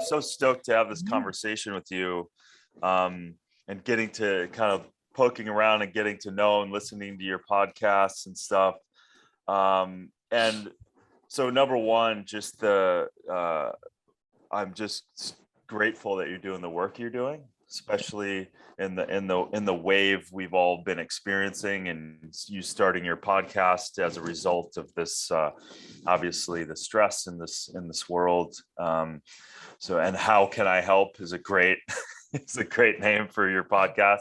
I'm so stoked to have this conversation with you, and getting to kind of poking around and getting to know and listening to your podcasts and stuff. And so number one, just I'm just grateful that you're doing the work you're doing, especially in the wave we've all been experiencing, and you starting your podcast as a result of this, obviously the stress in this world. So, and how can I help is a great it's a great name for your podcast.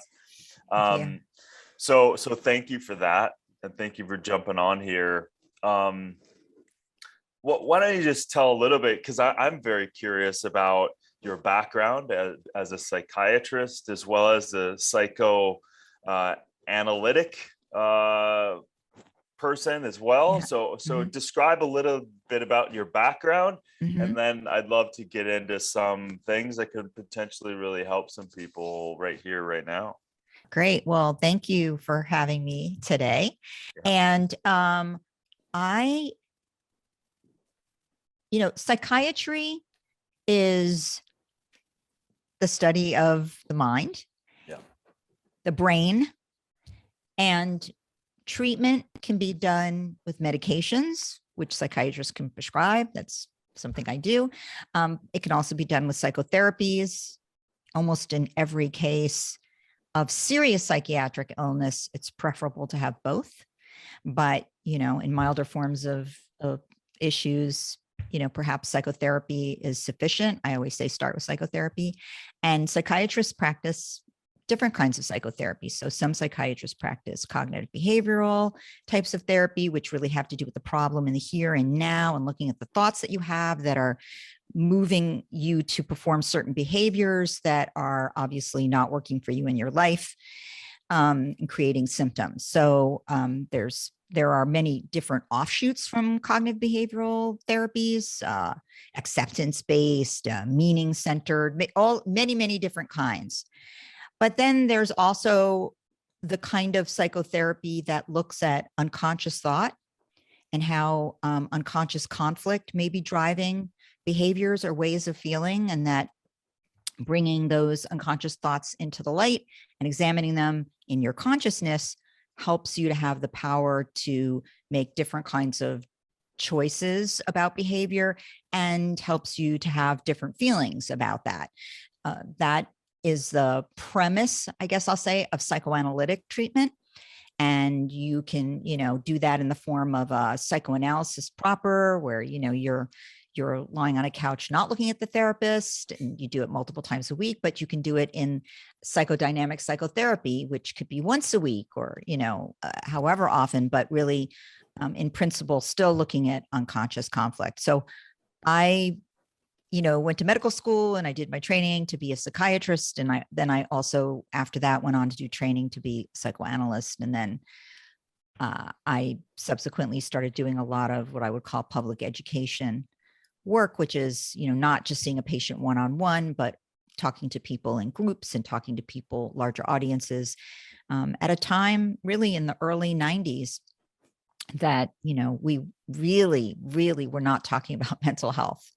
So thank you for that, and thank you for jumping on here. Why don't you just tell a little bit, because I'm very curious about your background as a psychiatrist, as well as a psychoanalytic person as well. Yeah. So describe a little bit about your background, and then I'd love to get into some things that could potentially really help some people right here, right now. Great. Well, thank you for having me today. Yeah. And psychiatry is the study of the mind, the brain, and treatment can be done with medications, which psychiatrists can prescribe. That's something I do. It can also be done with psychotherapies. Almost in every case of serious psychiatric illness, it's preferable to have both. But, in milder forms of issues, perhaps psychotherapy is sufficient. I always say start with psychotherapy. And psychiatrists practice different kinds of psychotherapy. So some psychiatrists practice cognitive behavioral types of therapy, which really have to do with the problem in the here and now, and looking at the thoughts that you have that are moving you to perform certain behaviors that are obviously not working for you in your life, and creating symptoms. So there are many different offshoots from cognitive behavioral therapies, acceptance-based, meaning-centered, many different kinds. But then there's also the kind of psychotherapy that looks at unconscious thought and how unconscious conflict may be driving behaviors or ways of feeling, and that bringing those unconscious thoughts into the light and examining them in your consciousness helps you to have the power to make different kinds of choices about behavior and helps you to have different feelings about that. That is the premise, I guess I'll say, of psychoanalytic treatment. And you can, do that in the form of a psychoanalysis proper, where, you're lying on a couch, not looking at the therapist, and you do it multiple times a week. But you can do it in psychodynamic psychotherapy, which could be once a week or, however often, but really in principle, still looking at unconscious conflict. So I went to medical school and I did my training to be a psychiatrist. And then I also, after that, went on to do training to be a psychoanalyst. And then I subsequently started doing a lot of what I would call public education work, which is, not just seeing a patient one-on-one, but talking to people in groups and talking to people, larger audiences, at a time really in the early 90s that, we really were not talking about mental health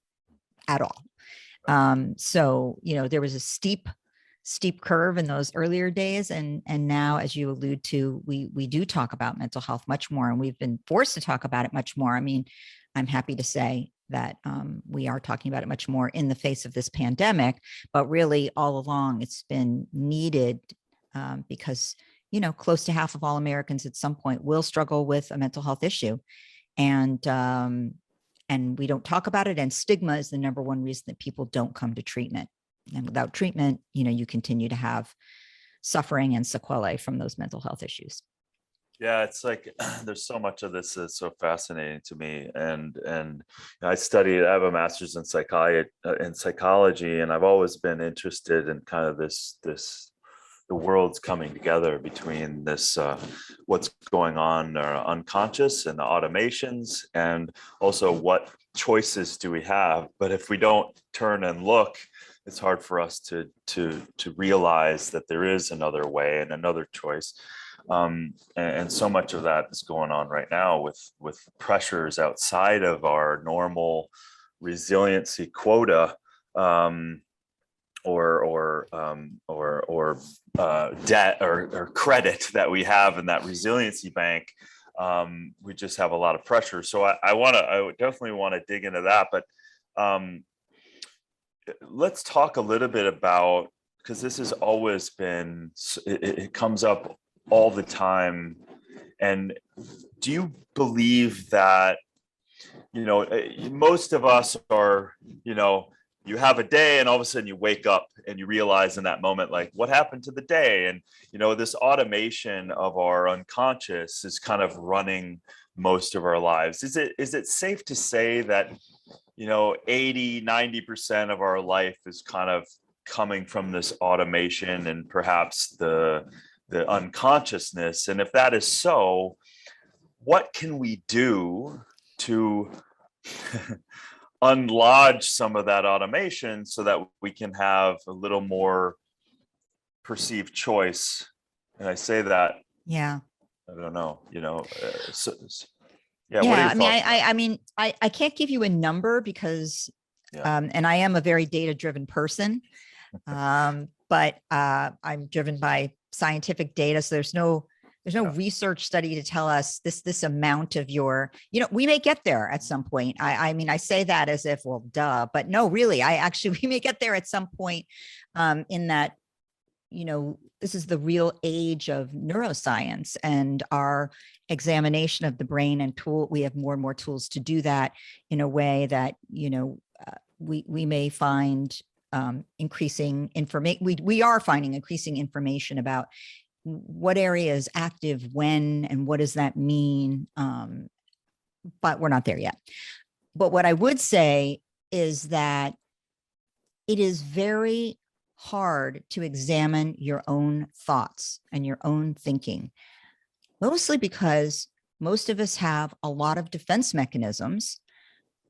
at all. So, there was a steep curve in those earlier days. And now, as you allude to, we do talk about mental health much more, and we've been forced to talk about it much more. I mean, I'm happy to say that we are talking about it much more in the face of this pandemic, but really all along it's been needed because, close to half of all Americans at some point will struggle with a mental health issue. And we don't talk about it. And stigma is the number one reason that people don't come to treatment. And without treatment, you continue to have suffering and sequelae from those mental health issues. Yeah, it's like there's so much of this that's so fascinating to me. And I have a master's in psychology, and I've always been interested in kind of this the world's coming together between this what's going on unconscious and the automations, and also what choices do we have. But if we don't turn and look, it's hard for us to realize that there is another way and another choice. And so much of that is going on right now with pressures outside of our normal resiliency quota debt or credit that we have in that resiliency bank, we just have a lot of pressure. So I would definitely want to dig into that. But let's talk a little bit about, because this has always been, it comes up all the time. And do you believe that, most of us are, you have a day and all of a sudden you wake up and you realize in that moment, like, what happened to the day? And, this automation of our unconscious is kind of running most of our lives. Is it safe to say that, 80-90% of our life is kind of coming from this automation and perhaps the unconsciousness? And if that is so, what can we do to unlodge some of that automation so that we can have a little more perceived choice? And I say that, Yeah. I don't know, yeah. What are your thoughts? I can't give you a number because, and I am a very data-driven person, but I'm driven by scientific data. So there's no research study to tell us this amount of your, we may get there at some point. I say that as if, well, duh, but no, really, we may get there at some point, in that, this is the real age of neuroscience and our examination of the brain and we have more and more tools to do that in a way that, we may find increasing information. We are finding increasing information about what area is active when, and what does that mean? But we're not there yet. But what I would say is that it is very hard to examine your own thoughts and your own thinking, mostly because most of us have a lot of defense mechanisms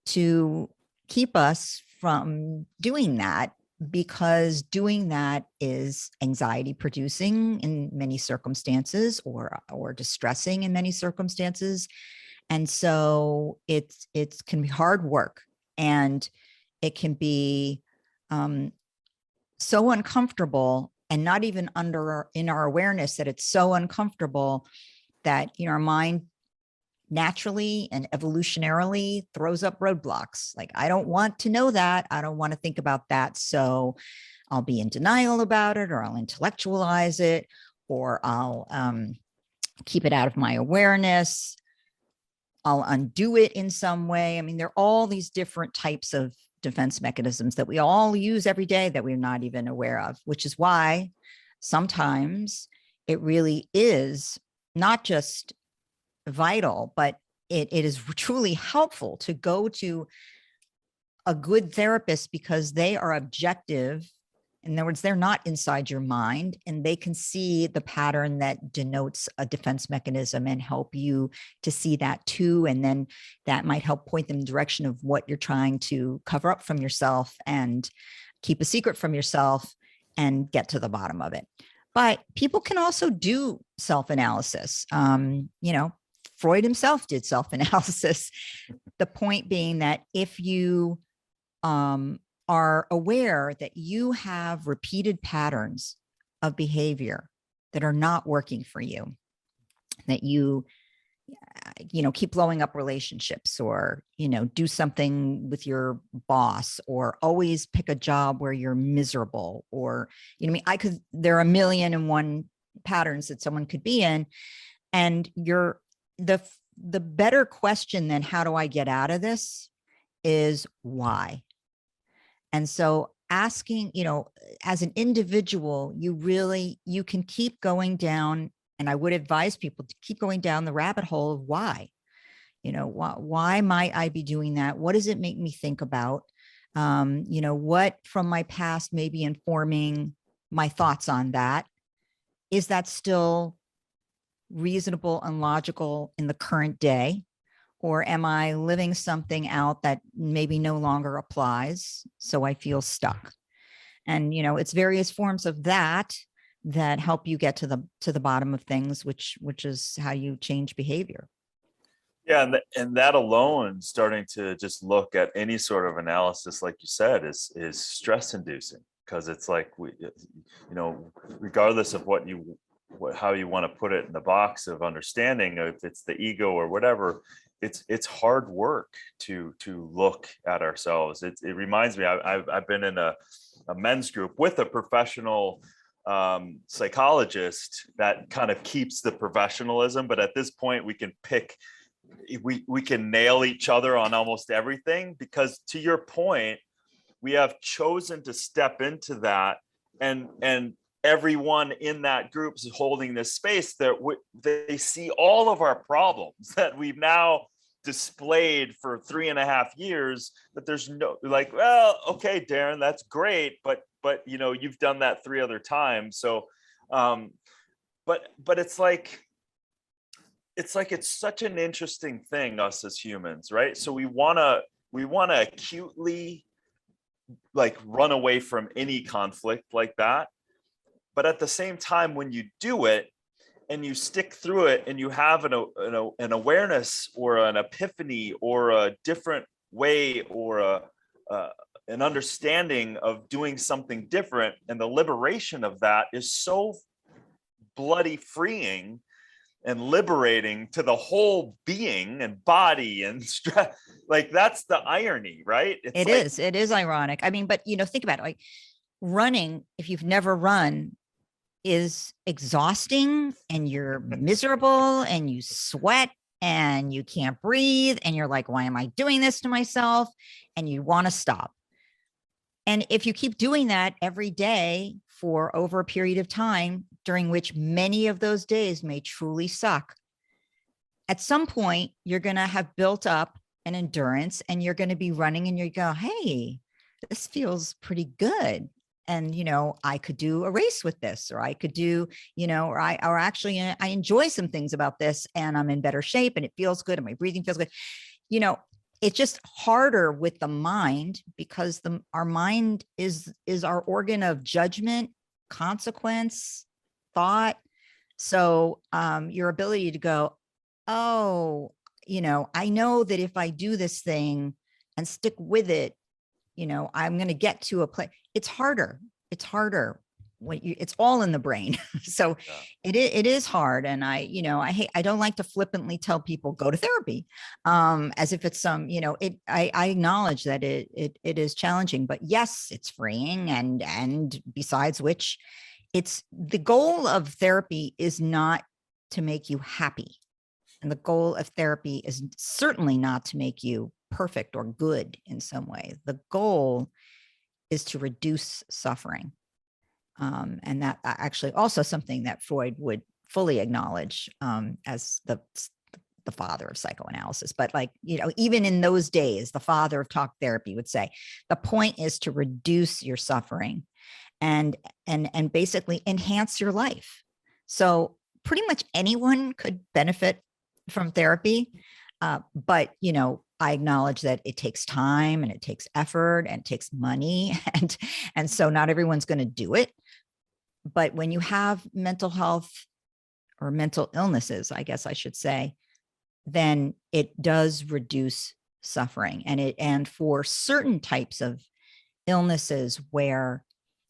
to keep us from doing that, because doing that is anxiety producing in many circumstances, or distressing in many circumstances. And so it can be hard work, and it can be so uncomfortable, and not even in our awareness that it's so uncomfortable that, our mind naturally and evolutionarily throws up roadblocks. Like, I don't want to know that. I don't want to think about that. So I'll be in denial about it, or I'll intellectualize it, or I'll keep it out of my awareness. I'll undo it in some way. I mean, there are all these different types of defense mechanisms that we all use every day that we're not even aware of, which is why sometimes it really is not just vital, but it is truly helpful to go to a good therapist, because they are objective. In other words, they're not inside your mind, and they can see the pattern that denotes a defense mechanism and help you to see that too. And then that might help point them in the direction of what you're trying to cover up from yourself and keep a secret from yourself, and get to the bottom of it. But people can also do self-analysis. Freud himself did self-analysis. The point being that if you are aware that you have repeated patterns of behavior that are not working for you, that you keep blowing up relationships, or, do something with your boss, or always pick a job where you're miserable, or, there are a million and one patterns that someone could be in. And the better question than how do I get out of this is why. And so asking, as an individual, you can keep going down, and I would advise people to keep going down the rabbit hole of why. Why might I be doing that? What does it make me think about? What from my past may be informing my thoughts on that? Is that still reasonable and logical in the current day? Or am I living something out that maybe no longer applies, so I feel stuck? And, it's various forms of that help you get to the bottom of things, which is how you change behavior. Yeah, and that alone, starting to just look at any sort of analysis, like you said, is stress inducing, because it's like regardless of how you want to put it in the box of understanding, if it's the ego or whatever, it's hard work to look at ourselves. It reminds me, I've been in a men's group with a professional psychologist that kind of keeps the professionalism, but at this point we can nail each other on almost everything, because to your point, we have chosen to step into that, and everyone in that group is holding this space that they see all of our problems that we've now displayed for 3.5 years, that there's no, like, well, okay, Darin, that's great, but you've done that 3 other times. So but it's such an interesting thing, us as humans, right? So we want to acutely like run away from any conflict like that, but at the same time, when you do it and you stick through it and you have an awareness or an epiphany or a different way or an understanding of doing something different, and the liberation of that is so bloody freeing and liberating to the whole being and body and stress. Like, that's the irony, right? It is ironic. I mean, but think about it, like running, if you've never run, is exhausting, and you're miserable and you sweat and you can't breathe and you're like, why am I doing this to myself? And you want to stop. And if you keep doing that every day for over a period of time, during which many of those days may truly suck, at some point, you're going to have built up an endurance, and you're going to be running and you go, hey, this feels pretty good. And, I could do a race with this, or I could do, or actually I enjoy some things about this, and I'm in better shape and it feels good and my breathing feels good. It's just harder with the mind, because our mind is our organ of judgment, consequence, thought. So your ability to go, oh, I know that if I do this thing and stick with it, I'm going to get to a place. It's harder when it's all in the brain. So yeah. It is hard. And I don't like to flippantly tell people go to therapy, as if it's some, I acknowledge that it is challenging, but yes, it's freeing. And besides which, it's the goal of therapy is not to make you happy. And the goal of therapy is certainly not to make you perfect or good in some way. The goal is to reduce suffering. And that actually also something that Freud would fully acknowledge as the father of psychoanalysis. But even in those days, the father of talk therapy would say, the point is to reduce your suffering and basically enhance your life. So pretty much anyone could benefit from therapy. But, I acknowledge that it takes time and it takes effort and it takes money. And so not everyone's going to do it. But when you have mental health or mental illnesses, I guess I should say, then it does reduce suffering. And for certain types of illnesses where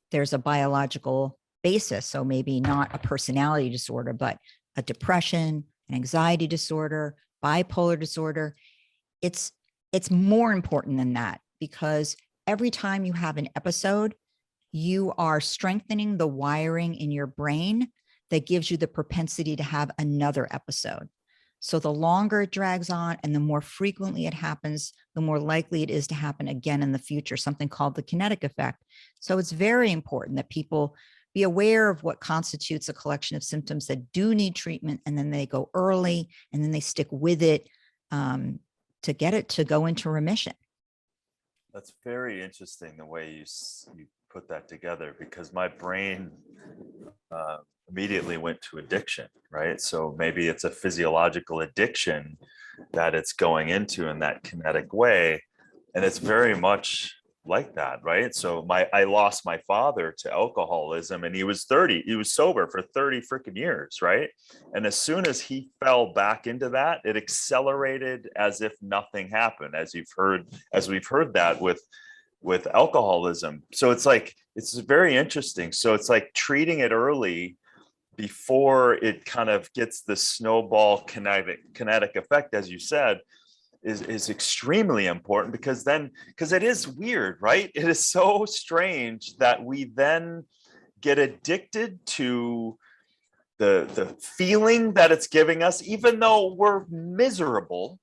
there's a biological basis, so maybe not a personality disorder, but a depression, an anxiety disorder, bipolar disorder, it's more important than that, because every time you have an episode, you are strengthening the wiring in your brain that gives you the propensity to have another episode. So the longer it drags on and the more frequently it happens, the more likely it is to happen again in the future, something called the kinetic effect. So it's very important that people be aware of what constitutes a collection of symptoms that do need treatment, and then they go early and then they stick with it to get it to go into remission. That's very interesting, the way you put that together, because my brain immediately went to addiction, right? So maybe it's a physiological addiction that it's going into in that kinetic way. And it's very much like that, right? So I lost my father to alcoholism, and he was sober for 30 freaking years, right? And as soon as he fell back into that, it accelerated as if nothing happened, as we've heard that with alcoholism. So it's very interesting. So it's like treating it early before it kind of gets the snowball kinetic effect, as you said, is extremely important, because it is weird, right? It is so strange that we then get addicted to the feeling that it's giving us, even though we're miserable.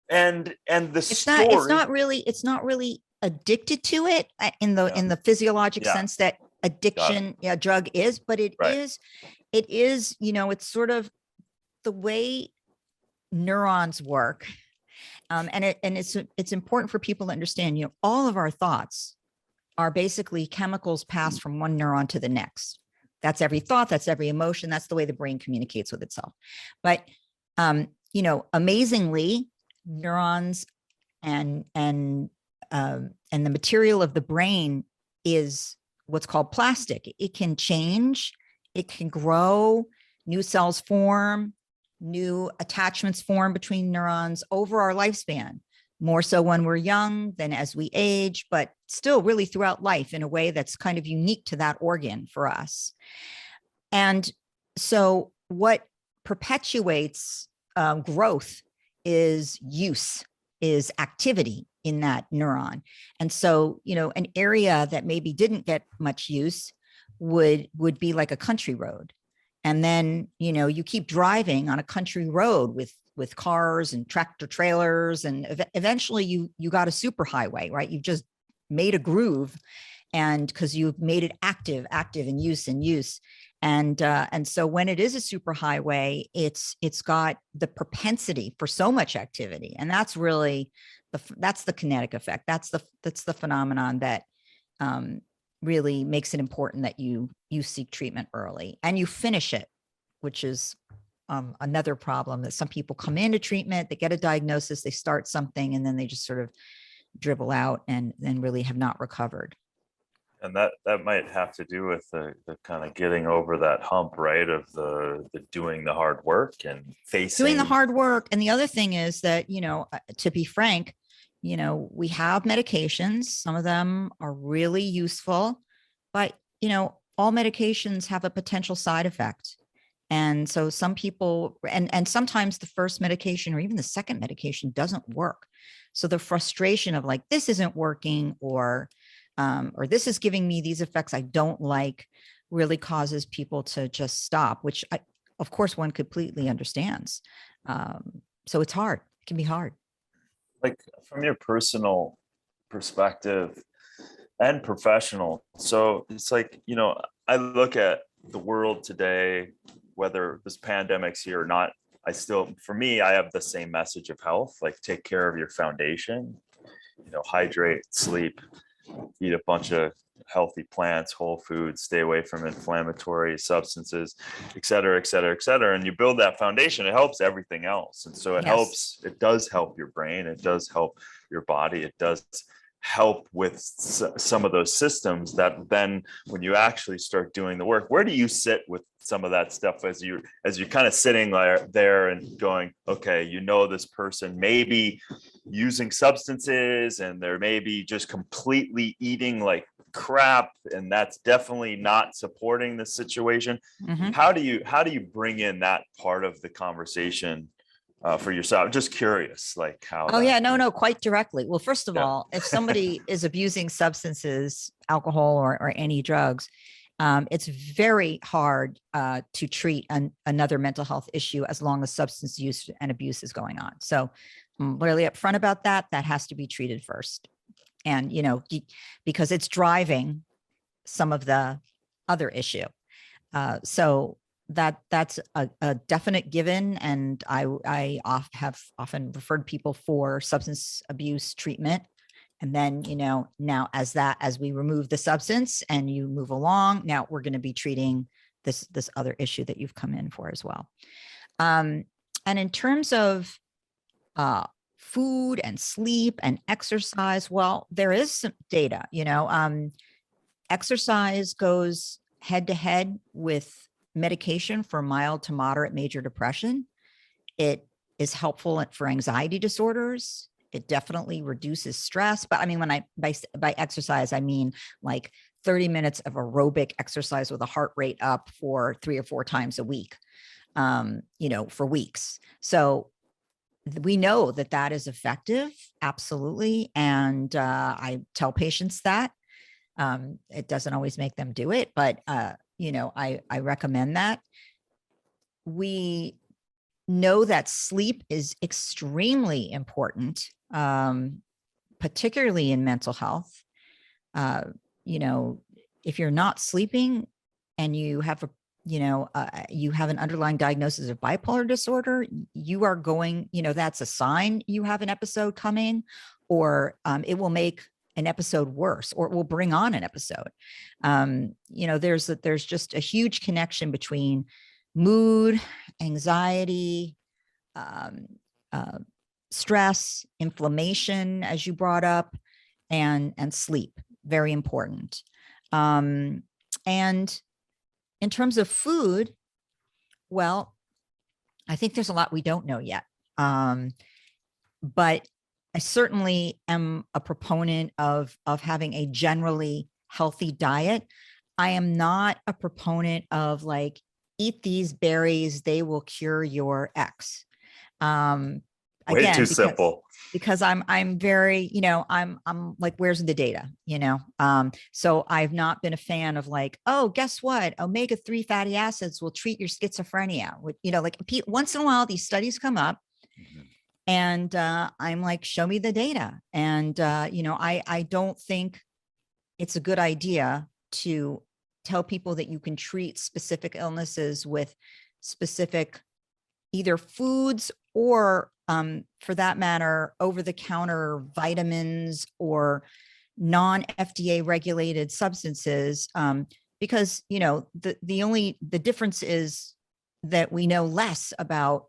And the story, it's not really addicted to it in the physiologic sense that addiction drug is, but it is, it's sort of the way neurons work. And it's important for people to understand, all of our thoughts are basically chemicals passed from one neuron to the next. That's every thought, that's every emotion, that's the way the brain communicates with itself. But amazingly, neurons and the material of the brain is what's called plastic. It can change, it can grow, new cells form, new attachments form between neurons over our lifespan, more so when we're young than as we age, but still really throughout life in a way that's kind of unique to that organ for us. And so what perpetuates growth is use, is activity in that neuron. And so, an area that maybe didn't get much use would be like a country road. And then, you keep driving on a country road with cars and tractor trailers, and eventually you got a super highway, right? You've just made a groove, and because you've made it active in use. And so when it is a super highway, it's got the propensity for so much activity. And that's really that's the kinetic effect. That's the phenomenon that really makes it important that you seek treatment early and you finish it, which is another problem, that some people come into treatment, they get a diagnosis, they start something, and then they just sort of dribble out and then really have not recovered. And that might have to do with the kind of getting over that hump, right? Of the doing the hard work and facing. Doing the hard work. And the other thing is that, to be frank, we have medications. Some of them are really useful, but, all medications have a potential side effect. And so some people, and sometimes the first medication or even the second medication doesn't work. So the frustration of like, this isn't working, or this is giving me these effects I don't like, really causes people to just stop, which of course one completely understands. So it's hard. It can be hard. Like from your personal perspective and professional. So it's like, I look at the world today, whether this pandemic's here or not, for me, I have the same message of health, like take care of your foundation, hydrate, sleep, eat a bunch of healthy plants, whole foods, stay away from inflammatory substances, et cetera, et cetera, et cetera. And you build that foundation, it helps everything else. And so it does help your brain. It does help your body. It does help with some of those systems that then when you actually start doing the work, where do you sit with some of that stuff as you're kind of sitting there and going, okay, this person may be using substances and they're maybe just completely eating like crap, and that's definitely not supporting the situation. Mm-hmm. How do you bring in that part of the conversation for yourself? Just curious, like how. No, quite directly. Well, first of all, if somebody is abusing substances, alcohol or any drugs, it's very hard to treat another mental health issue as long as substance use and abuse is going on. So I'm really upfront about that. That has to be treated first. And, because it's driving some of the other issue. So that's a definite given. And I have often referred people for substance abuse treatment. And then, now as we remove the substance and you move along, now we're going to be treating this other issue that you've come in for as well. And in terms of food and sleep and exercise. Well, there is some data, exercise goes head to head with medication for mild to moderate major depression. It is helpful for anxiety disorders. It definitely reduces stress. But I mean, by exercise, I mean like 30 minutes of aerobic exercise with a heart rate up for 3 or 4 times a week, for weeks. So we know that that is effective. Absolutely. And I tell patients that. It doesn't always make them do it, but, I recommend that. We know that sleep is extremely important, particularly in mental health. If you're not sleeping and you have you have an underlying diagnosis of bipolar disorder, you are going, that's a sign you have an episode coming, or it will make an episode worse, or it will bring on an episode. There's just a huge connection between mood, anxiety, stress, inflammation, as you brought up, and sleep. Very important. And in terms of food, well, I think there's a lot we don't know yet. But I certainly am a proponent of having a generally healthy diet. I am not a proponent of like, eat these berries, they will cure your X. Way too simple. Because I'm very, I'm like, where's the data, So I've not been a fan of like, oh, guess what? Omega-3 fatty acids will treat your schizophrenia. Like once in a while, these studies come up. Mm-hmm. And I'm like, show me the data. And, I don't think it's a good idea to tell people that you can treat specific illnesses with specific either foods or, for that matter, over-the-counter vitamins or non-FDA regulated substances, because, the difference is that we know less about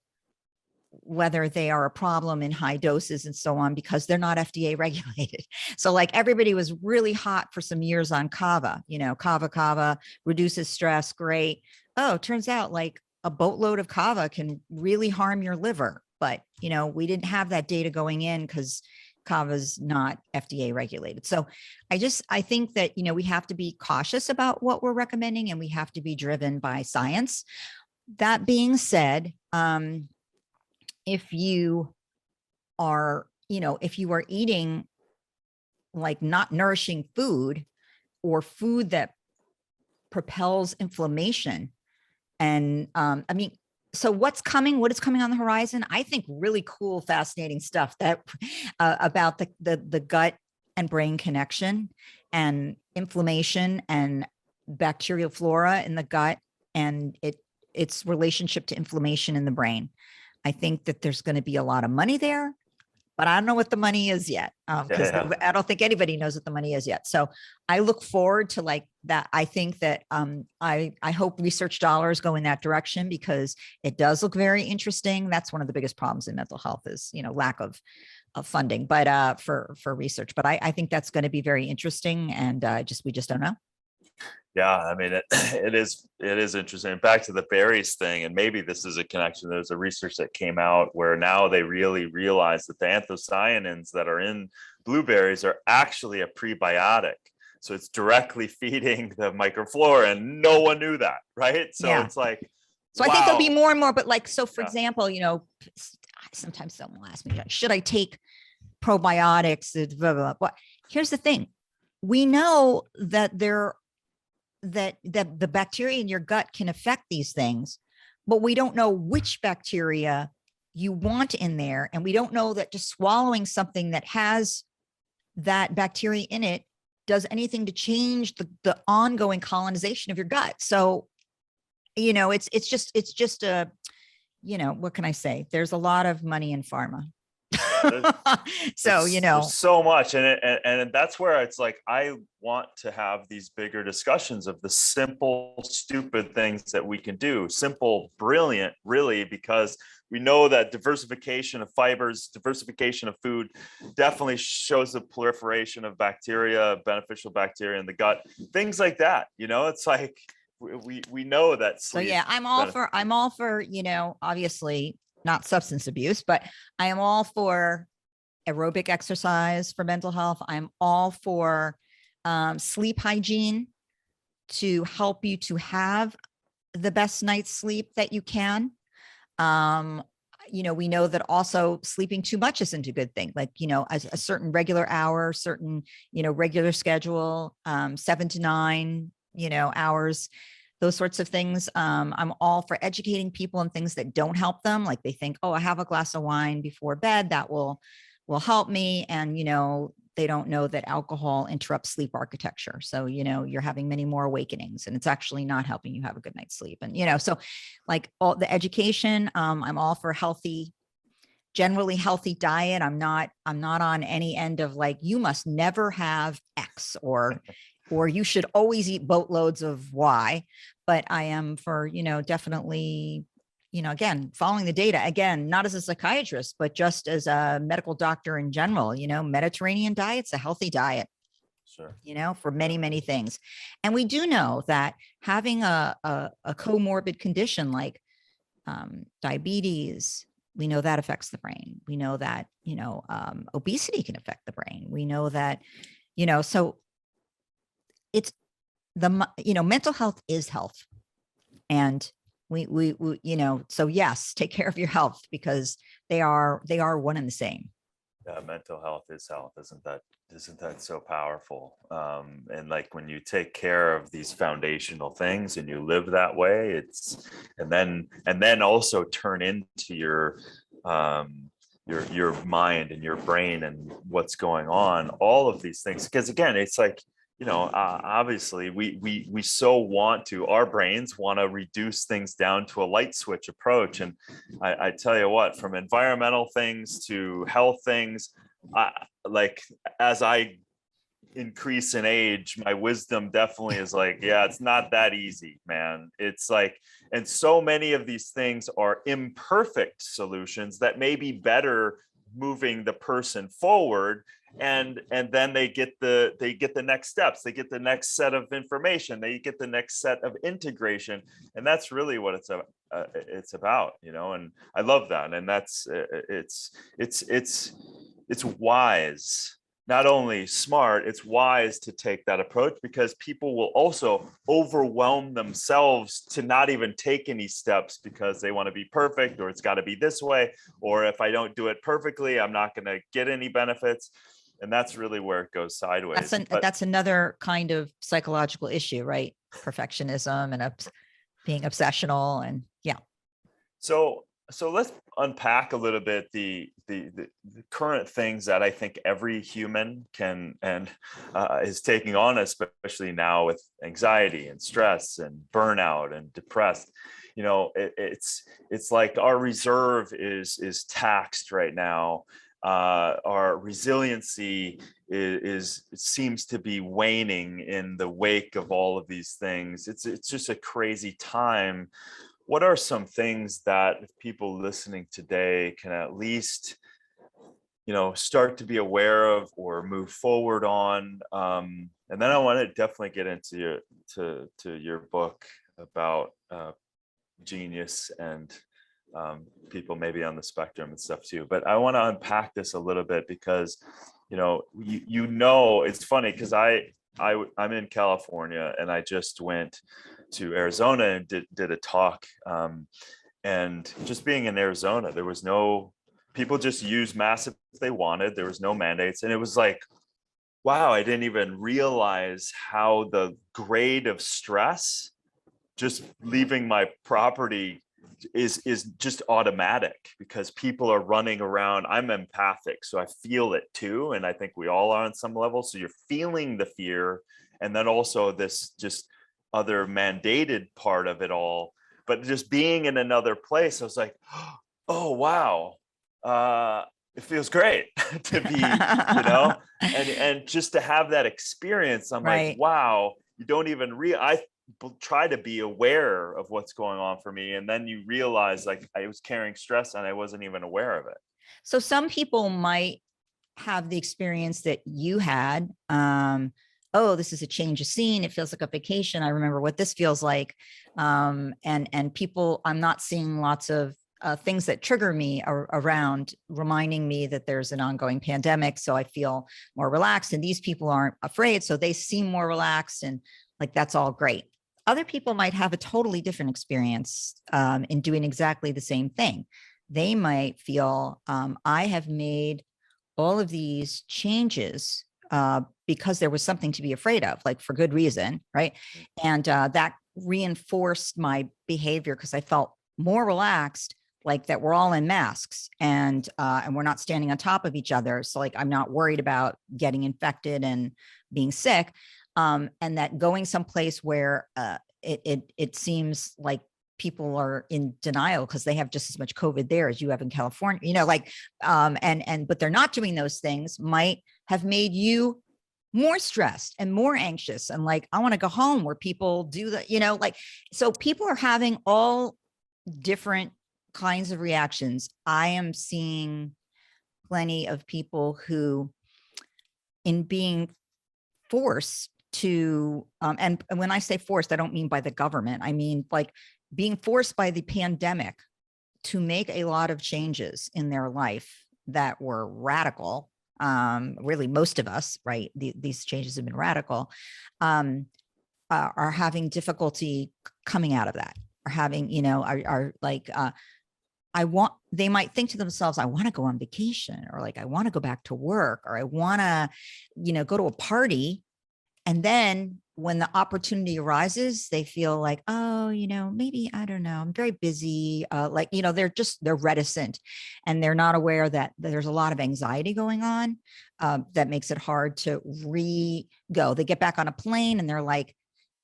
whether they are a problem in high doses and so on, because they're not FDA regulated. So like everybody was really hot for some years on kava, kava reduces stress. Great. Oh, turns out like a boatload of kava can really harm your liver. But, we didn't have that data going in because kava's not FDA regulated. So I think that, we have to be cautious about what we're recommending, and we have to be driven by science. That being said, if you are eating like not nourishing food, or food that propels inflammation, and so what is coming on the horizon? I think really cool, fascinating stuff that about the gut and brain connection, and inflammation and bacterial flora in the gut, and its relationship to inflammation in the brain. I think that there's going to be a lot of money there, but I don't know what the money is yet, because I don't think anybody knows what the money is yet. So I look forward to like that. I think that I hope research dollars go in that direction, because it does look very interesting. That's one of the biggest problems in mental health is, lack of funding, but for research. But I think that's going to be very interesting, and we just don't know. Yeah, I mean, it is interesting. Back to the berries thing, and maybe this is a connection. There's a research that came out where now they really realize that the anthocyanins that are in blueberries are actually a prebiotic. So it's directly feeding the microflora, and no one knew that, right? So It's like, so wow. I think there'll be more and more, but like, so for example, sometimes someone will ask me, should I take probiotics? Blah, blah, blah. Here's the thing. We know that that the bacteria in your gut can affect these things, but we don't know which bacteria you want in there. And we don't know that just swallowing something that has that bacteria in it does anything to change the ongoing colonization of your gut. So, it's just a, what can I say? There's a lot of money in pharma. So, there's so much, and that's where it's like I want to have these bigger discussions of the simple, stupid things that we can do. Simple, brilliant, really, because we know that diversification of fibers, diversification of food, definitely shows the proliferation of bacteria, beneficial bacteria in the gut, things like that. It's like we know that sleep. So yeah, I'm all for, obviously not substance abuse, but I am all for aerobic exercise for mental health. I'm all for sleep hygiene to help you to have the best night's sleep that you can. We know that also sleeping too much isn't a good thing. Like, a certain regular hour, certain, regular schedule, 7 to 9, hours, those sorts of things. I'm all for educating people on things that don't help them. Like they think, oh, I have a glass of wine before bed, that will help me. And, they don't know that alcohol interrupts sleep architecture. So, you're having many more awakenings and it's actually not helping you have a good night's sleep. And, so like all the education, I'm all for generally healthy diet. I'm not on any end of like, you must never have X or you should always eat boatloads of Y, but I am for, definitely, again, following the data, again, not as a psychiatrist, but just as a medical doctor in general, Mediterranean diet's a healthy diet. Sure. For many, many things. And we do know that having a comorbid condition like diabetes, we know that affects the brain. We know that, obesity can affect the brain. We know that, so it's mental health is health. And we so yes, take care of your health because they are one and the same. Yeah, mental health is health. Isn't that so powerful? And like when you take care of these foundational things and you live that way, and then also turn into your mind and your brain and what's going on, all of these things. Because again, it's like, obviously we so want to, our brains want to reduce things down to a light switch approach. And I tell you what, from environmental things to health things, like as I increase in age, my wisdom definitely is like, yeah, it's not that easy, man. It's like, and so many of these things are imperfect solutions that may be better moving the person forward, and then they get the next steps, they get the next set of information, they get the next set of integration, and that's really what it's about, and I love that. And that's it's wise, not only smart, it's wise to take that approach, because people will also overwhelm themselves to not even take any steps because they want to be perfect, or it's got to be this way, or if I don't do it perfectly, I'm not going to get any benefits. And that's really where it goes sideways. That's another kind of psychological issue, right? Perfectionism and being obsessional, and yeah. So let's unpack a little bit the current things that I think every human can and is taking on, especially now with anxiety and stress and burnout and depressed. It's like our reserve is taxed right now. Our resiliency seems to be waning in the wake of all of these things. It's just a crazy time. What are some things that people listening today can at least, start to be aware of or move forward on? And then I want to definitely get into your book about genius and people maybe on the spectrum and stuff too. But I want to unpack this a little bit because, it's funny because I'm in California and I just went to Arizona and did a talk. And just being in Arizona, there was people just used masks if they wanted. There was no mandates. And it was like, wow, I didn't even realize how the grade of stress just leaving my property is just automatic, because people are running around. I'm empathic, so I feel it too, and I think we all are on some level. So you're feeling the fear, and then also this just other mandated part of it all. But just being in another place, I was like, oh wow, it feels great to be, and just to have that experience. I'm Right. like, wow, you don't even try to be aware of what's going on for me. And then you realize like I was carrying stress and I wasn't even aware of it. So some people might have the experience that you had. Oh, this is a change of scene. It feels like a vacation. I remember what this feels like. And people, I'm not seeing lots of things that trigger me around reminding me that there's an ongoing pandemic. So I feel more relaxed, and these people aren't afraid. So they seem more relaxed, and like, that's all great. Other people might have a totally different experience in doing exactly the same thing. They might feel, I have made all of these changes because there was something to be afraid of, like for good reason, right? And that reinforced my behavior because I felt more relaxed, like that we're all in masks and we're not standing on top of each other. So like, I'm not worried about getting infected and being sick. And that going someplace where it seems like people are in denial because they have just as much COVID there as you have in California, but they're not doing those things, might have made you more stressed and more anxious. And like, I want to go home, where people do that, so people are having all different kinds of reactions. I am seeing plenty of people who, in being forced to, and when I say forced, I don't mean by the government. I mean, like, being forced by the pandemic to make a lot of changes in their life that were radical. Really, most of us, right? These changes have been radical, are having difficulty coming out of that, or having, they might think to themselves, I want to go on vacation, or like, I want to go back to work, or I want to, go to a party. And then when the opportunity arises, they feel like, oh, maybe, I don't know, I'm very busy. They're reticent, and they're not aware that there's a lot of anxiety going on that makes it hard to go. They get back on a plane and they're like,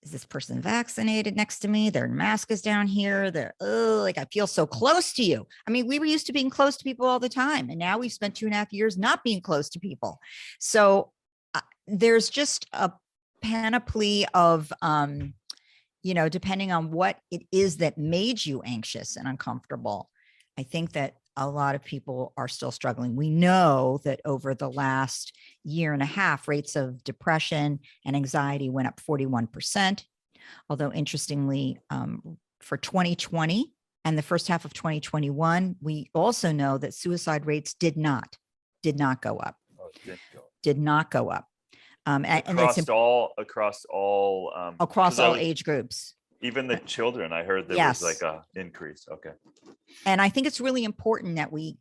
is this person vaccinated next to me? Their mask is down here. They're, like, I feel so close to you. I mean, we were used to being close to people all the time, and now we've spent 2.5 years not being close to people. So there's just a panoply of, depending on what it is that made you anxious and uncomfortable. I think that a lot of people are still struggling. We know that over the last 1.5 years, rates of depression and anxiety went up 41%. Although interestingly, for 2020 and the first half of 2021, we also know that suicide rates did not go up. Did not go up. Across all age groups, even the children. I heard there yes. was like a increase. Okay. And I think it's really important that we,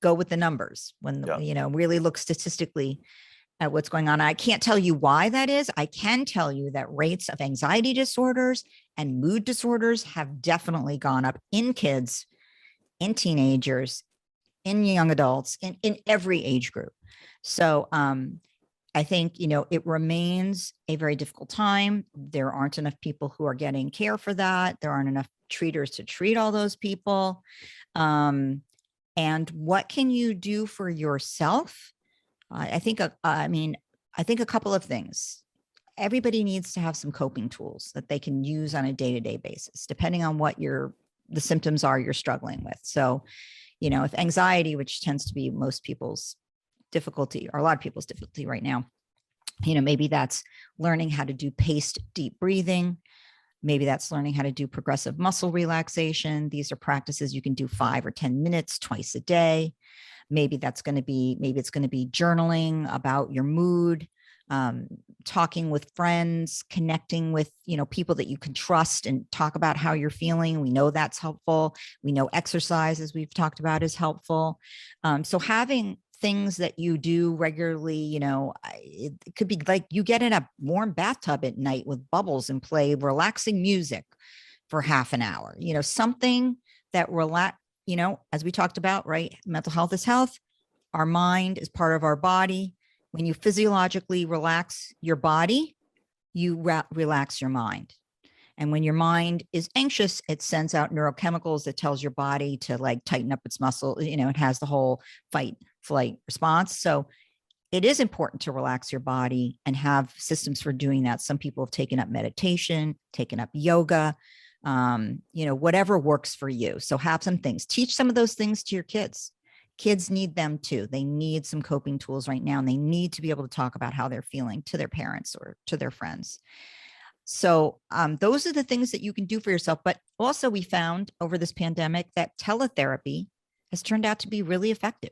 go with the numbers when, really look statistically at what's going on. I can't tell you why that is. I can tell you that rates of anxiety disorders and mood disorders have definitely gone up in kids, in teenagers, in young adults, in every age group. So, I think, it remains a very difficult time. There aren't enough people who are getting care for that. There aren't enough treaters to treat all those people. And what can you do for yourself? I think a couple of things. Everybody needs to have some coping tools that they can use on a day-to-day basis, depending on what the symptoms are you're struggling with. So, if anxiety, which tends to be most people's difficulty, or a lot of people's difficulty right now, maybe that's learning how to do paced deep breathing. Maybe that's learning how to do progressive muscle relaxation. These are practices you can do 5 or 10 minutes twice a day. Maybe it's going to be journaling about your mood, talking with friends, connecting with, people that you can trust and talk about how you're feeling. We know that's helpful. We know exercise, as we've talked about, is helpful. So having things that you do regularly, it could be like you get in a warm bathtub at night with bubbles and play relaxing music for half an hour, something that as we talked about, right? Mental health is health. Our mind is part of our body. When you physiologically relax your body, you relax your mind. And when your mind is anxious, it sends out neurochemicals that tells your body to like tighten up its muscle. It has the whole fight, flight response. So it is important to relax your body and have systems for doing that. Some people have taken up meditation, taken up yoga, whatever works for you. So have some things, teach some of those things to your kids. Kids need them too. They need some coping tools right now, and they need to be able to talk about how they're feeling to their parents or to their friends. So those are the things that you can do for yourself. But also we found over this pandemic that teletherapy has turned out to be really effective.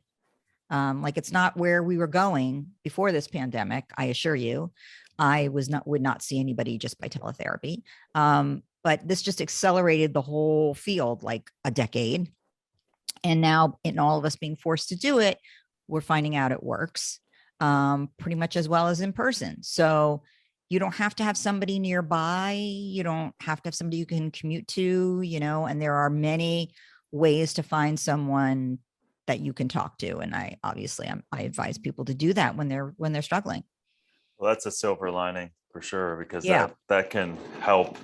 Like it's not where we were going before this pandemic. I assure you, I would not see anybody just by teletherapy. But this just accelerated the whole field like a decade. And now in all of us being forced to do it, we're finding out it works pretty much as well as in person. So you don't have to have somebody nearby. You don't have to have somebody you can commute to, and there are many ways to find someone that you can talk to. And I advise people to do that when they're struggling. Well, that's a silver lining for sure, because that can help,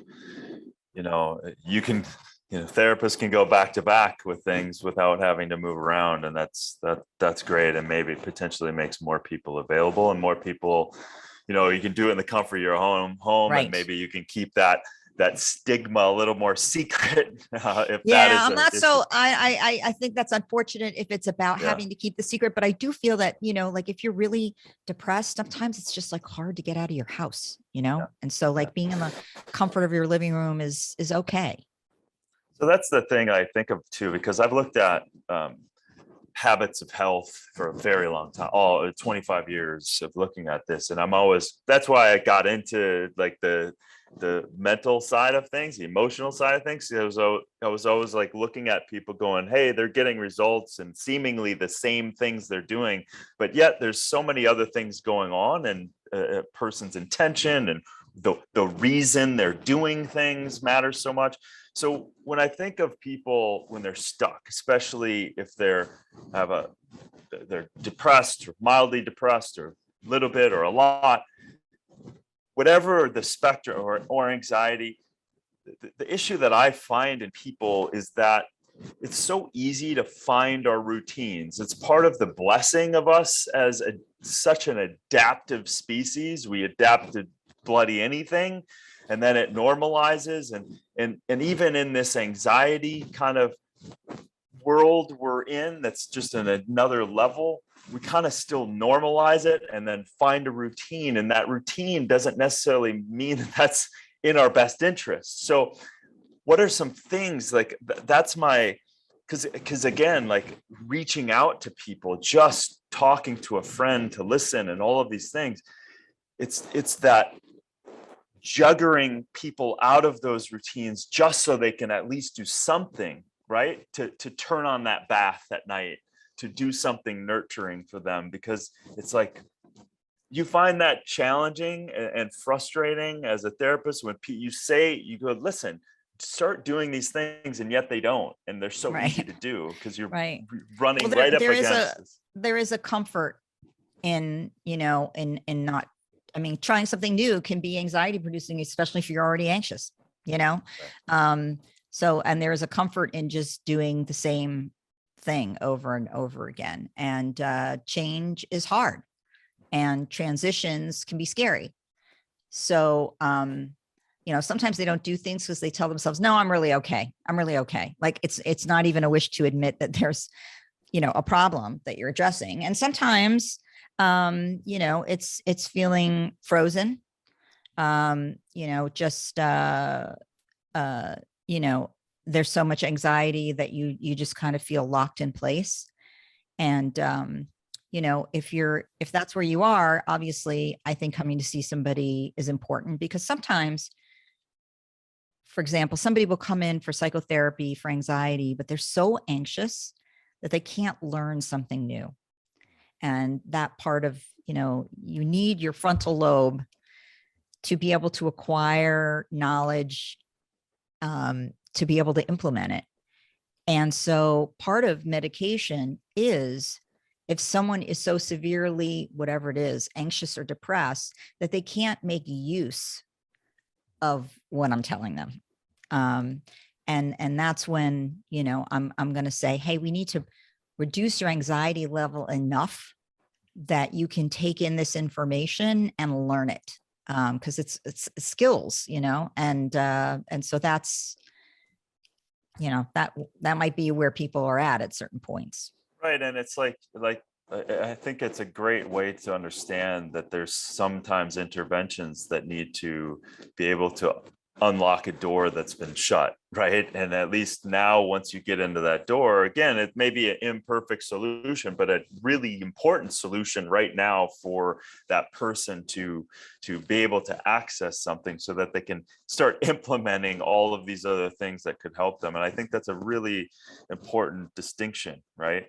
you can, therapists can go back to back with things without having to move around. And that's great. And maybe potentially makes more people available, and more people, you can do it in the comfort of your home, right. And maybe you can keep that stigma a little more secret. I think that's unfortunate if it's about having to keep the secret, but I do feel that, like if you're really depressed, sometimes it's just like hard to get out of your house, and so like being in the comfort of your living room is okay. So that's the thing I think of too, because I've looked at habits of health for a very long time, 25 years of looking at this. And that's why I got into like the mental side of things, the emotional side of things. I was always like looking at people going, hey, they're getting results and seemingly the same things they're doing, but yet there's so many other things going on, and a person's intention and the reason they're doing things matters so much. So when I think of people when they're stuck, especially if they're depressed or mildly depressed or a little bit or a lot, whatever the spectrum or anxiety, the issue that I find in people is that it's so easy to find our routines. It's part of the blessing of us as such an adaptive species. We adapt to bloody anything, and then it normalizes. And even in this anxiety kind of world we're in, that's just in another level, we kind of still normalize it and then find a routine. And that routine doesn't necessarily mean that's in our best interest. So what are some things like that's my, because again, like reaching out to people, just talking to a friend to listen and all of these things, it's that juggling people out of those routines just so they can at least do something, right? To turn on that bath at night, to do something nurturing for them, because it's like you find that challenging and frustrating as a therapist when you go, listen, start doing these things, and yet they don't, and they're so easy to do because you're running right up against this. There is a comfort in not, trying something new can be anxiety producing, especially if you're already anxious, right. So, and there is a comfort in just doing the same thing over and over again. And change is hard, and transitions can be scary. So, sometimes they don't do things because they tell themselves, no, I'm really okay. I'm really okay. Like it's not even a wish to admit that there's, a problem that you're addressing. And sometimes, it's feeling frozen. There's so much anxiety that you just kind of feel locked in place. And, if that's where you are, obviously, I think coming to see somebody is important, because sometimes, for example, somebody will come in for psychotherapy for anxiety, but they're so anxious that they can't learn something new. And that part of, you need your frontal lobe to be able to acquire knowledge, to be able to implement it. And so part of medication is, if someone is so severely, whatever it is, anxious or depressed, that they can't make use of what I'm telling them. And that's when, you know, I'm going to say, hey, we need to reduce your anxiety level enough that you can take in this information and learn it. Because it's skills, you know, and so that's, you know, that might be where people are at certain points. Right. And it's like I think it's a great way to understand that there's sometimes interventions that need to be able to unlock a door that's been shut, right? And at least now, once you get into that door, again, it may be an imperfect solution, but a really important solution right now for that person to be able to access something so that they can start implementing all of these other things that could help them. And I think that's a really important distinction, right?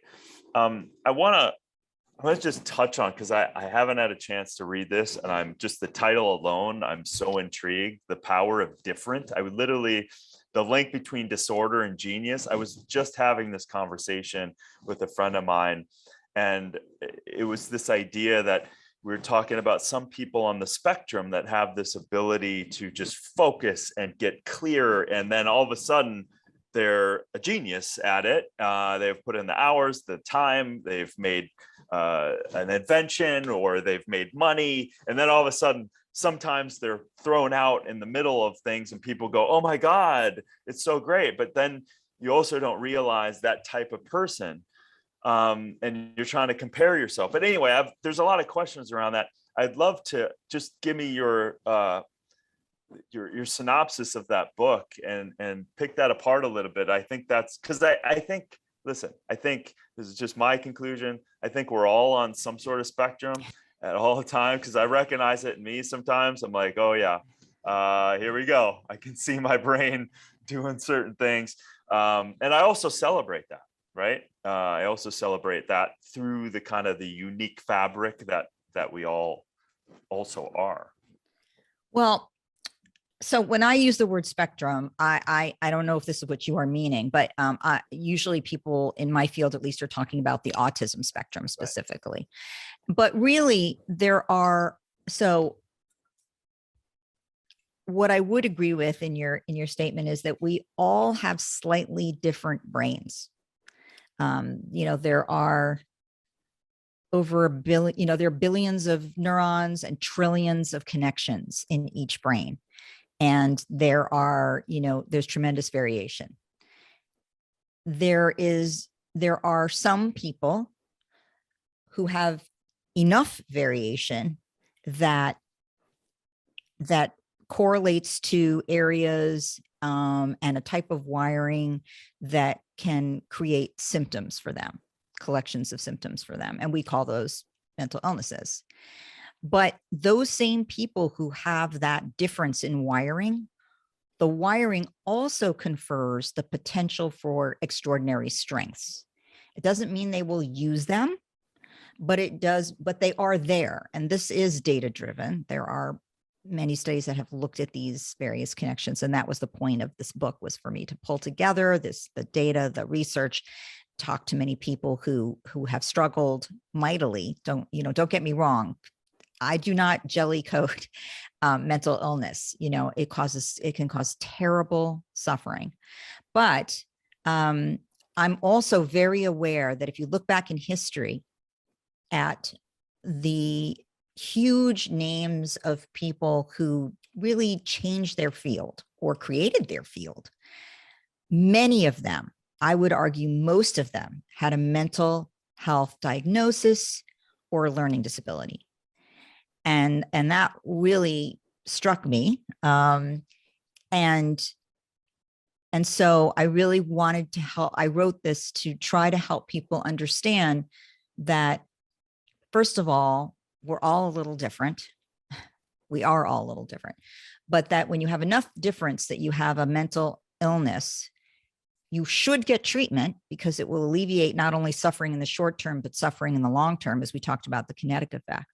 Let's just touch on, because I haven't had a chance to read this, and I'm just the title alone, I'm so intrigued. The Power of Different. I would literally, the link between disorder and genius. I was just having this conversation with a friend of mine, and it was this idea that we were talking about some people on the spectrum that have this ability to just focus and get clear, and then all of a sudden they're a genius at it. They've put in the hours, the time, they've made an invention, or they've made money, and then all of a sudden sometimes they're thrown out in the middle of things and people go, oh my God, it's so great. But then you also don't realize that type of person, and you're trying to compare yourself. But anyway, there's a lot of questions around that. I'd love to just give me your synopsis of that book and pick that apart a little bit. I think that's because I think, listen, I think this is just my conclusion. I think we're all on some sort of spectrum at all the time, because I recognize it in me sometimes. I'm like, oh yeah, here we go. I can see my brain doing certain things. And I also celebrate that, right? I also celebrate that through the kind of the unique fabric that we all also are. Well, so when I use the word spectrum, I don't know if this is what you are meaning, but usually people in my field, at least, are talking about the autism spectrum specifically. Right. But really, there are, so what I would agree with in your statement is that we all have slightly different brains. You know, there are over a billion, you know, there are billions of neurons and trillions of connections in each brain. And there are, you know, there's tremendous variation. There are some people who have enough variation that correlates to areas and a type of wiring that can create symptoms for them, collections of symptoms for them. And we call those mental illnesses. But those same people who have that difference in wiring, the wiring also confers the potential for extraordinary strengths. It doesn't mean they will use them, but it does, but they are there. And this is data driven. There are many studies that have looked at these various connections. And that was the point of this book, was for me to pull together the data, the research, talk to many people who have struggled mightily. Don't get me wrong. I do not jellycoat mental illness. You know, it can cause terrible suffering. But I'm also very aware that if you look back in history at the huge names of people who really changed their field or created their field, many of them, I would argue most of them, had a mental health diagnosis or a learning disability. And that really struck me. And so I really wanted to help. I wrote this to try to help people understand that, first of all, we're all a little different. We are all a little different. But that when you have enough difference that you have a mental illness, you should get treatment, because it will alleviate not only suffering in the short term, but suffering in the long term, as we talked about the kinetic effect.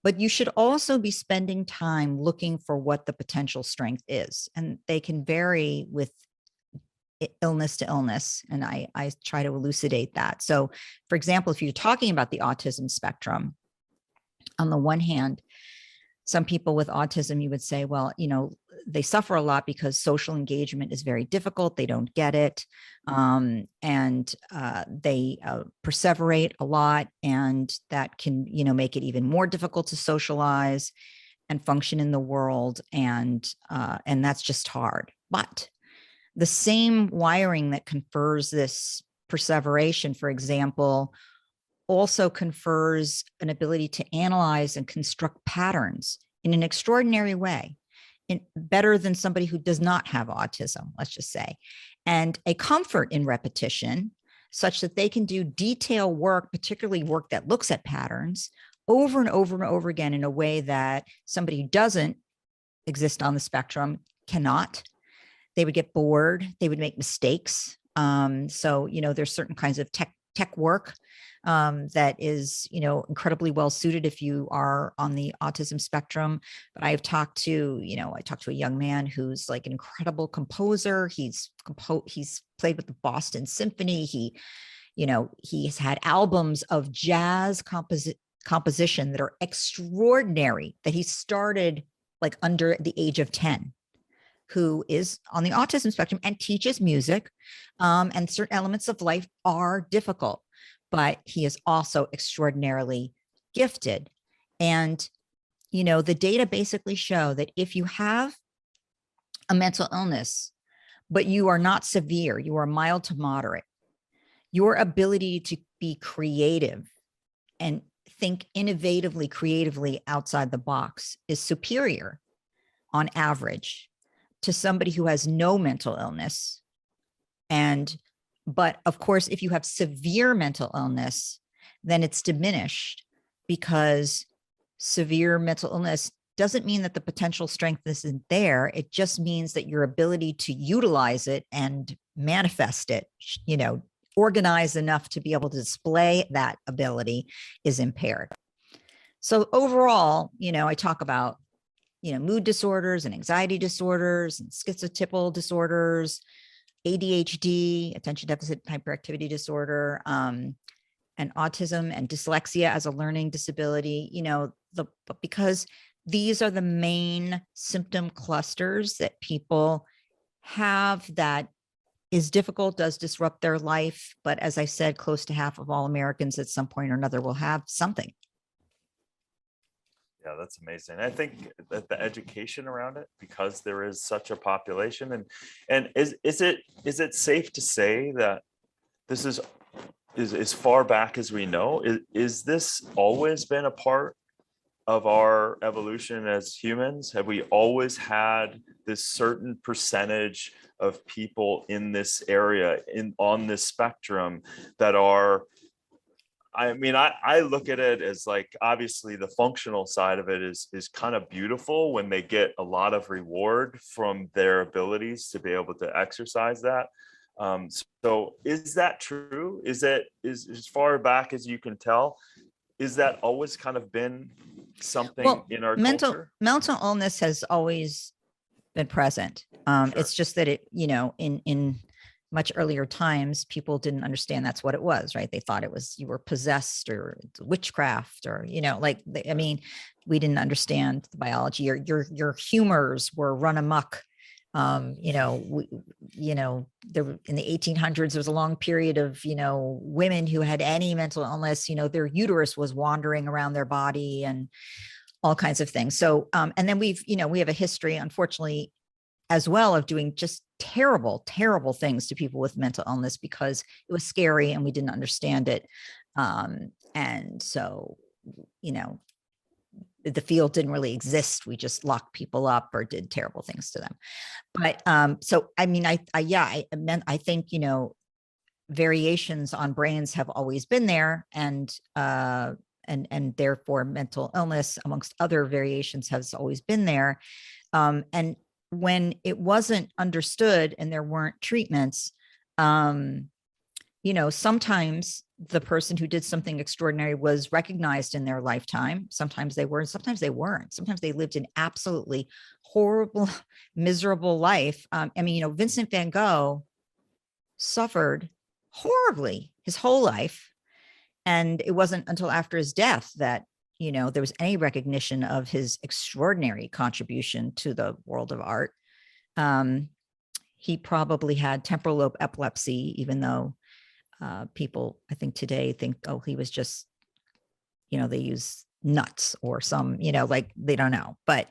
But you should also be spending time looking for what the potential strength is. And they can vary with illness to illness. And I try to elucidate that. So, for example, if you're talking about the autism spectrum, on the one hand, some people with autism, you would say, well, you know, they suffer a lot because social engagement is very difficult. They don't get it. And they perseverate a lot, and that can, make it even more difficult to socialize and function in the world. And that's just hard. But the same wiring that confers this perseveration, for example, also confers an ability to analyze and construct patterns in an extraordinary way, better than somebody who does not have autism, let's just say, and a comfort in repetition such that they can do detailed work, particularly work that looks at patterns, over and over and over again in a way that somebody who doesn't exist on the spectrum cannot. They would get bored. They would make mistakes. So, there's certain kinds of tech work that is, incredibly well suited if you are on the autism spectrum. But I talked to a young man who's like an incredible composer. He's played with the Boston Symphony. He's had albums of jazz composition that are extraordinary, that he started like under the age of 10, who is on the autism spectrum and teaches music. And certain elements of life are difficult, but he is also extraordinarily gifted. And, the data basically show that if you have a mental illness, but you are not severe, you are mild to moderate, your ability to be creative and think innovatively, creatively outside the box is superior on average to somebody who has no mental illness. But of course, if you have severe mental illness, then it's diminished, because severe mental illness doesn't mean that the potential strength isn't there. It just means that your ability to utilize it and manifest it, organize enough to be able to display that ability, is impaired. So overall, I talk about, mood disorders and anxiety disorders and schizotypal disorders, ADHD, attention deficit hyperactivity disorder, and autism and dyslexia as a learning disability, because these are the main symptom clusters that people have that is difficult, does disrupt their life. But as I said, close to half of all Americans at some point or another will have something. Yeah, that's amazing. I think that the education around it, because there is such a population, and is it safe to say that this is as far back as we know, is this always been a part of our evolution as humans? Have we always had this certain percentage of people in this area, on this spectrum, that are, I look at it as like, obviously the functional side of it is kind of beautiful when they get a lot of reward from their abilities to be able to exercise that. So is that true? Is as far back as you can tell, is that always kind of been something in our culture? Mental illness has always been present. Sure. It's just that it, in much earlier times, people didn't understand that's what it was, right? They thought it was, you were possessed or witchcraft, or, we didn't understand the biology. Your humors were run amok. There in the 1800s, there was a long period of, women who had any mental illness, their uterus was wandering around their body and all kinds of things. So, and then we have a history, unfortunately, as well, of doing just terrible, terrible things to people with mental illness because it was scary and we didn't understand it. And so, the field didn't really exist. We just locked people up or did terrible things to them. But I think, variations on brains have always been there, and therefore mental illness, amongst other variations, has always been there. And when it wasn't understood and there weren't treatments, sometimes the person who did something extraordinary was recognized in their lifetime. Sometimes they were, sometimes they weren't. Sometimes they lived an absolutely horrible, miserable life. Vincent van Gogh suffered horribly his whole life. And it wasn't until after his death that there was any recognition of his extraordinary contribution to the world of art. He probably had temporal lobe epilepsy, even though people, I think today think, oh, he was just, they use nuts or some, like they don't know. But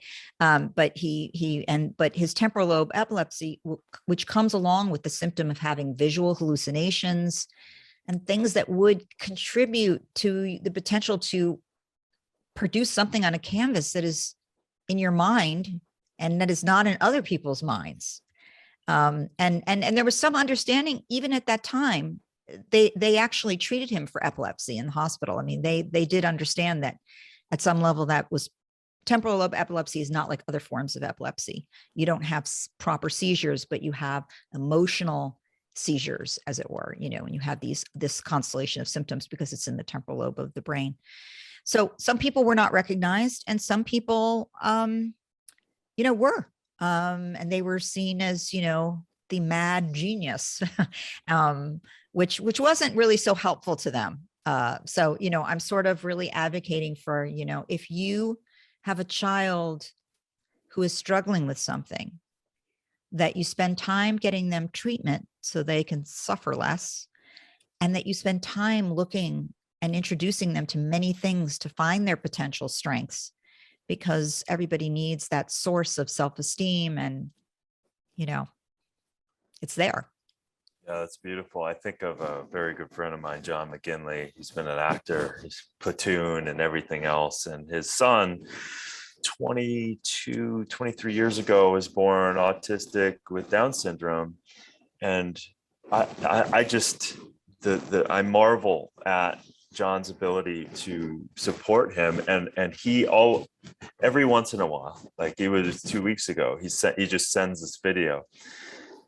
his temporal lobe epilepsy, which comes along with the symptom of having visual hallucinations and things that would contribute to the potential to produce something on a canvas that is in your mind and that is not in other people's minds. And there was some understanding even at that time. They actually treated him for epilepsy in the hospital. I mean, they did understand that at some level that was temporal lobe epilepsy is not like other forms of epilepsy. You don't have proper seizures, but you have emotional seizures, as it were, and you have this constellation of symptoms because it's in the temporal lobe of the brain. So some people were not recognized, and some people, were, and they were seen as, the mad genius, which wasn't really so helpful to them. So, I'm sort of really advocating for, if you have a child who is struggling with something, that you spend time getting them treatment so they can suffer less, and that you spend time looking and introducing them to many things to find their potential strengths, because everybody needs that source of self-esteem, and, it's there. Yeah, that's beautiful. I think of a very good friend of mine, John McGinley. He's been an actor, he's Platoon and everything else. And his son, 23 years ago, was born autistic with Down syndrome. And I just, I marvel at John's ability to support him. And every once in a while, like it was 2 weeks ago, he just sends this video.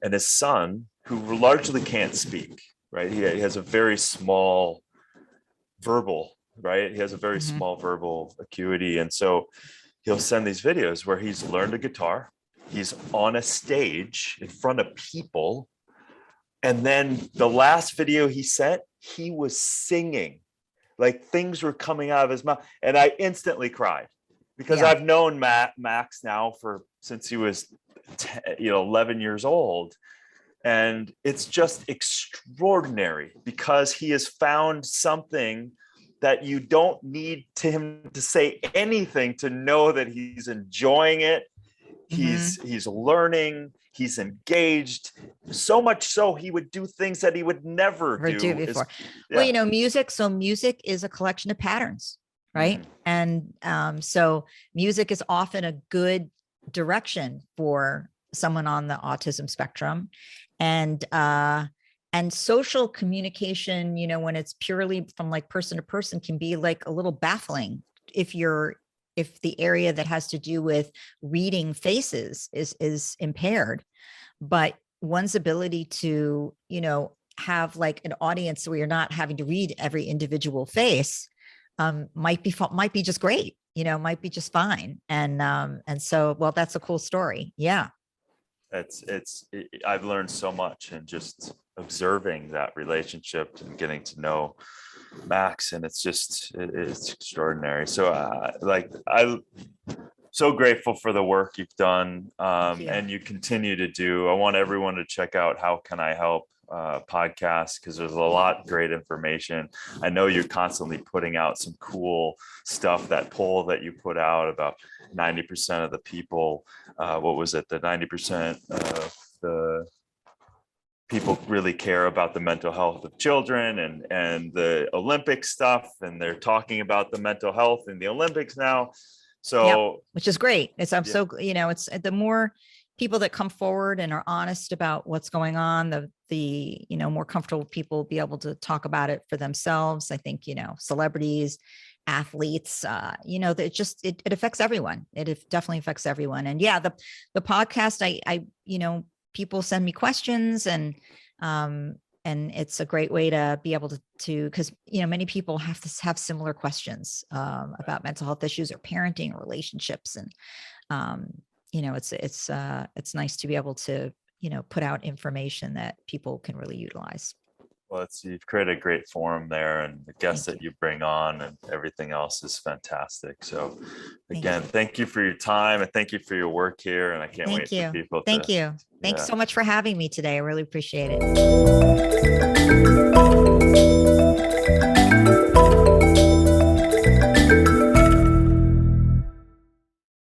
And his son, who largely can't speak, right? He has a very small verbal, right? He has a very small verbal acuity. And so he'll send these videos where he's learned a guitar, he's on a stage in front of people. And then the last video he sent, he was singing, like things were coming out of his mouth. And I instantly cried because I've known Max now since he was 11 years old. And it's just extraordinary because he has found something that you don't need him to say anything to know that he's enjoying it. He's learning, he's engaged, so much so he would do things that he would never do before. Well, music is a collection of patterns, right? And so music is often a good direction for someone on the autism spectrum. And social communication, when it's purely from like person to person, can be like a little baffling if the area that has to do with reading faces is impaired. But one's ability to, have like an audience where you're not having to read every individual face might be just great, might be just fine. And so, well, that's a cool story. Yeah. I've learned so much and just observing that relationship and getting to know Max, and it's extraordinary. So I'm so grateful for the work you've done and you continue to do. I want everyone to check out How Can I Help podcast, because there's a lot of great information. I know you're constantly putting out some cool stuff. That poll that you put out about 90% of the people, what was it, the 90% of the people really care about the mental health of children and the Olympic stuff, and they're talking about the mental health in the Olympics now. So which is great. It's so it's the more people that come forward and are honest about what's going on, the more comfortable people will be able to talk about it for themselves. I think, celebrities, athletes, it affects everyone. It definitely affects everyone. And the podcast, I people send me questions, and it's a great way to be able to, because, many people have to have similar questions about mental health issues or parenting or relationships. And, it's nice to be able to, put out information that people can really utilize. Well, you've created a great forum there, and the guests that you bring on and everything else is fantastic. So again, thank you for your time and thank you for your work here. And I can't wait for people Thank to, you. Thanks yeah. so much for having me today. I really appreciate it.